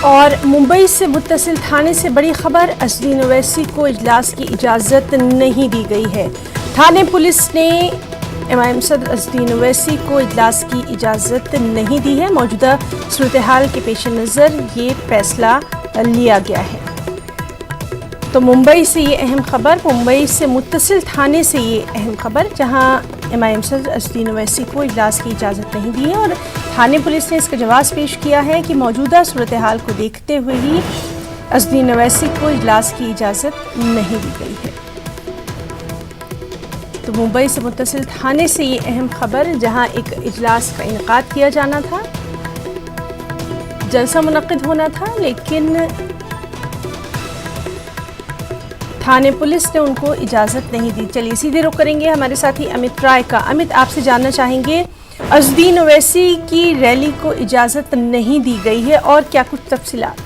और मुंबई से मुत्तसिल थाने से बड़ी खबर, असदीन ओवैसी को इजलास की इजाज़त नहीं दी गई है। थाने पुलिस ने एमआईएम सदर असदीन ओवैसी को इजलास की इजाज़त नहीं दी है। मौजूदा सूरत हाल के पेश नज़र ये फैसला लिया गया है। तो मुंबई से ये अहम खबर, मुंबई से मुत्तसिल थाने से ये अहम खबर, जहां एमआईएम सदर असदीन ओवैसी को इजलास की इजाज़त नहीं दी है और थाने पुलिस ने इसका जवाब पेश किया है कि मौजूदा सूरत हाल को देखते हुए ही असदीन ओवैसी को इजलास की इजाज़त नहीं दी गई है। तो मुंबई से मुत्तसिल थाने से ये अहम खबर, जहां एक इजलास का इनेकाद किया जाना था, जलसा मुनक्किद होना था, लेकिन थाने पुलिस ने उनको इजाज़त नहीं दी। चलिए सीधे रुख करेंगे हमारे साथी अमित राय का। अमित, आपसे जानना चाहेंगे, असदीन ओवैसी की रैली को इजाज़त नहीं दी गई है और क्या कुछ तफसीलात?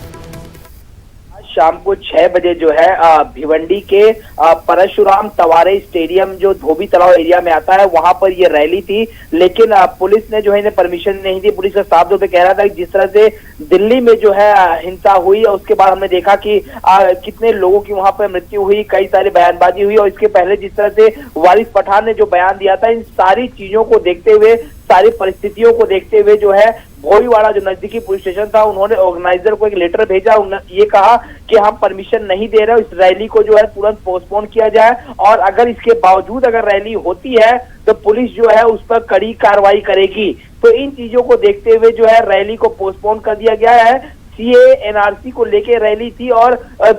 शाम को 6 बजे जो है भिवंडी के परशुराम तवारे स्टेडियम जो धोबी तालाब एरिया में आता है, वहां पर ये रैली थी। लेकिन पुलिस ने जो है इन्हें परमिशन नहीं दी। पुलिस का साफ तौर पे कह रहा था कि जिस तरह से दिल्ली में जो है हिंसा हुई और उसके बाद हमने देखा कि कितने लोगों की वहां पर मृत्यु हुई, कई सारी बयानबाजी हुई, और इसके पहले जिस तरह से वारिस पठान ने जो बयान दिया था, इन सारी चीजों को देखते हुए, सारी परिस्थितियों को देखते हुए जो है भोईवाड़ा जो नजदीकी पुलिस स्टेशन था, उन्होंने ऑर्गेनाइजर को एक लेटर भेजा। ये कहा कि हम परमिशन नहीं दे रहे, इस रैली को जो है तुरंत पोस्टपोन किया जाए, और अगर इसके बावजूद अगर रैली होती है तो पुलिस जो है उस पर कड़ी कार्रवाई करेगी। तो इन चीजों को देखते हुए जो है रैली को पोस्टपोन कर दिया गया है। सीए एनआरसी को लेके रैली थी और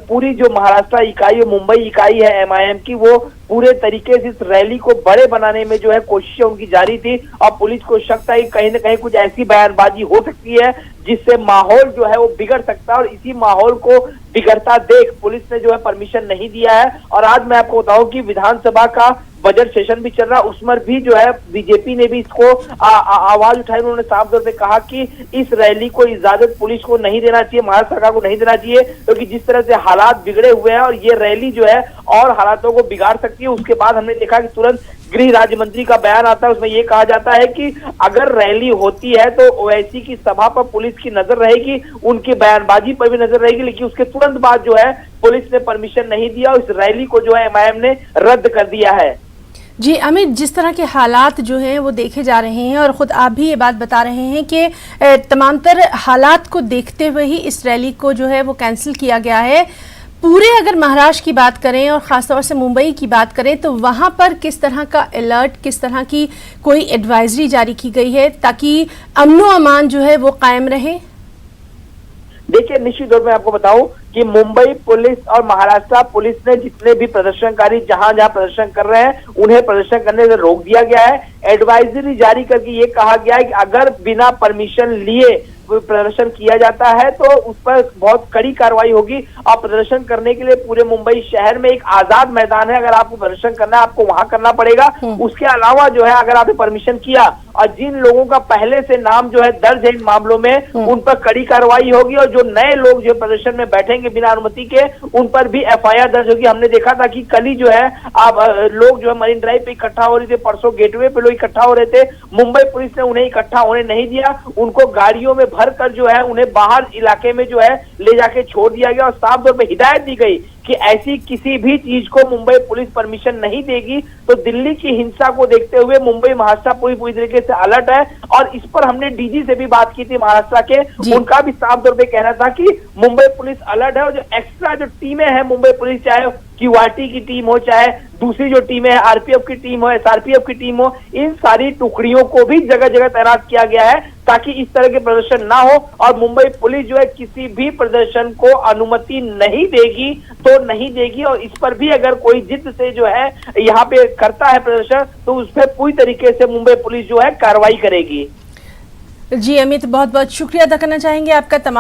पूरी जो महाराष्ट्र इकाई और मुंबई इकाई है एमआईएम की, वो पूरे तरीके से इस रैली को बड़े बनाने में जो है कोशिशें उनकी जारी थी। और पुलिस को शक था कि कहीं न कहीं कुछ ऐसी बयानबाजी हो सकती है जिससे माहौल जो है वो बिगड़ सकता है, और इसी माहौल को बिगड़ता देख पुलिस ने जो है परमिशन नहीं दिया है। और आज मैं आपको बताऊं कि विधानसभा का बजट सेशन भी चल रहा, उसमें भी जो है बीजेपी ने भी इसको आवाज उठाई। उन्होंने साफ तौर पे कहा कि इस रैली को इजाजत पुलिस को नहीं देना चाहिए, महाराष्ट्र सरकार को नहीं देना चाहिए, क्योंकि जिस तरह से हालात बिगड़े हुए हैं और ये रैली जो है और हालातों को बिगाड़ सकती है। उसके बाद हमने देखा कि तुरंत गृह राज्य मंत्री का बयान आता है, उसमें यह कहा जाता है कि अगर रैली होती है तो ओवैसी की सभा पर पुलिस की नजर रहेगी, उनकी बयानबाजी पर भी नजर रहेगी, लेकिन उसके तुरंत बाद जो है पुलिस ने परमिशन नहीं दिया और इस रैली को जो है एमआईएम ने रद्द कर दिया है। जी अमित, जिस तरह के हालात जो हैं वो देखे जा रहे हैं और ख़ुद आप भी ये बात बता रहे हैं कि तमाम तर हालात को देखते हुए ही इस रैली को जो है वो कैंसिल किया गया है। पूरे अगर महाराष्ट्र की बात करें और ख़ासतौर से मुंबई की बात करें तो वहाँ पर किस तरह का अलर्ट, किस तरह की कोई एडवाइजरी जारी की गई है ताकि अमन व अमान जो है वो कायम रहे? देखिए, निश्चित तौर पर आपको बताऊं कि मुंबई पुलिस और महाराष्ट्र पुलिस ने जितने भी प्रदर्शनकारी जहां जहां प्रदर्शन कर रहे हैं उन्हें प्रदर्शन करने से रोक दिया गया है। एडवाइजरी जारी करके ये कहा गया है कि अगर बिना परमिशन लिए प्रदर्शन किया जाता है तो उस पर बहुत कड़ी कार्रवाई होगी। और प्रदर्शन करने के लिए पूरे मुंबई शहर में एक आजाद मैदान है, अगर आपको प्रदर्शन करना है आपको वहां करना पड़ेगा। उसके अलावा जो है अगर आपने परमिशन किया और जिन लोगों का पहले से नाम जो है दर्ज है इन मामलों में, उन पर कड़ी कार्रवाई होगी, और जो नए लोग जो प्रदर्शन में बैठेंगे बिना अनुमति के, उन पर भी एफआईआर दर्ज होगी। हमने देखा था कि कल ही जो है लोग जो है मरीन ड्राइव पे इकट्ठा हो रहे थे, परसों गेटवे पे लोग इकट्ठा हो रहे थे, मुंबई पुलिस ने उन्हें इकट्ठा होने नहीं दिया, उनको गाड़ियों में भर कर जो है उन्हें बाहर इलाके में जो है ले जाके छोड़ दिया गया और साफ तौर पे हिदायत दी गई कि ऐसी किसी भी चीज को मुंबई पुलिस परमिशन नहीं देगी। तो दिल्ली की हिंसा को देखते हुए मुंबई महाराष्ट्र पूरी तरीके से अलर्ट है, और इस पर हमने डीजी से भी बात की थी महाराष्ट्र के, उनका भी साफ तौर पे कहना था कि मुंबई पुलिस अलर्ट है, और जो एक्स्ट्रा जो टीमें हैं मुंबई पुलिस, चाहे क्यूआरटी की टीम हो, चाहे दूसरी जो टीमें हैं आरपीएफ की टीम हो, एसआरपीएफ की टीम हो, इन सारी टुकड़ियों को भी जगह जगह तैनात किया गया है ताकि इस तरह के प्रदर्शन ना हो। और मुंबई पुलिस जो है किसी भी प्रदर्शन को अनुमति नहीं देगी तो नहीं देगी, और इस पर भी अगर कोई जिद से जो है यहाँ पे करता है प्रदर्शन तो उस पर पूरी तरीके से मुंबई पुलिस जो है कार्रवाई करेगी। जी अमित, बहुत बहुत शुक्रिया अदा करना चाहेंगे आपका। तमाम